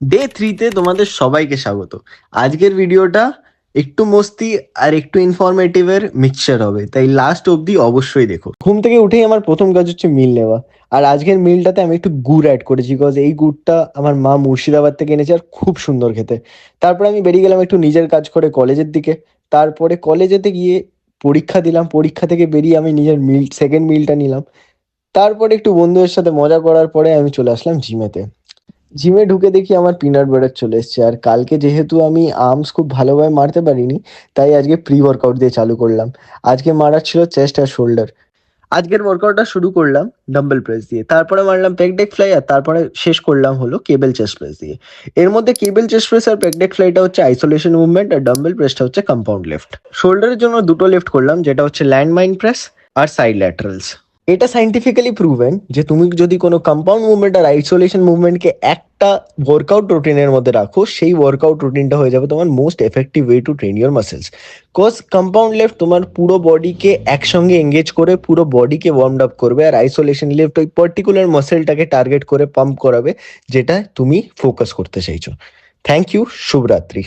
Day 3 তোমাদের সবাইকে স্বাগত। আজকের ভিডিওটা একটু মস্তি আর একটু ইনফরমেটিভের মিক্সচার হবে, তাই লাস্ট অবধি অবশ্যই দেখো। ঘুম থেকে উঠেই আমার প্রথম কাজ হচ্ছে মিল নেওয়া। আর আজকের মিলটাতে আমি একটু গুড় অ্যাড করেছি, বিকজ এই গুড়টা আমার মা মুর্শিদাবাদ থেকে এনেছে আর খুব সুন্দর খেতে। তারপরে আমি বেরিয়ে গেলাম একটু নিজের কাজ করে কলেজের দিকে। তারপরে কলেজেতে গিয়ে পরীক্ষা দিলাম, পরীক্ষা থেকে বেরিয়ে আমি নিজের সেকেন্ড মিলটা নিলাম। তারপরে একটু বন্ধুদের সাথে মজা করার পরে আমি চলে আসলাম জিমেতে। জিমে ঢুকে দেখি আমার পিনাট বাটার চলে এসেছে। আর কালকে যেহেতু আমি আর্মস খুব ভালোভাবে মারতে পারিনি, তাই আজকে প্রি ওয়ার্কআউট দিয়ে চালু করলাম। আজকে মারার ছিল চেস্ট আর শোল্ডার। আজকের ওয়ার্কআউটটা শুরু করলাম ডাম্বেল প্রেস দিয়ে, তারপরে মারলাম পেক ডেক ফ্লাই, আর তারপরে শেষ করলাম হলো কেবল চেস্ট প্রেস দিয়ে। এর মধ্যে কেবল চেস্ট প্রেস আর পেক ডেক ফ্লাইটা হচ্ছে আইসোলেশন মুভমেন্ট, আর ডাম্বেল প্রেসটা হচ্ছে কম্পাউন্ড লিফট। শোল্ডারের জন্য দুটো লিফট করলাম, যেটা হচ্ছে ল্যান্ড মাইন প্রেস আর সাইড ল্যাটারালস। এটা সাইন্টিফিক্যালি প্রুভেন যে তুমি যদি কোনো কম্পাউন্ড মুভমেন্ট আর আইসোলেশন মুভমেন্টকে একটা ওয়ার্কআউট রুটিনের মধ্যে রাখো, সেই ওয়ার্কআউট রুটিনটা হয়ে যাবে তোমার most effective way to train your muscles. Cause compound lift তোমার পুরো বডিকে একসঙ্গে এঙ্গেজ করে পুরো বডিকে ওয়ার্ম আপ করবে, আর আইসোলেশন লিফট ওই পার্টিকুলার মাসেলটাকে টার্গেট করে পাম্প করাবে, যেটা তুমি ফোকাস করতে চাইছো। থ্যাংক ইউ, শুভরাত্রি।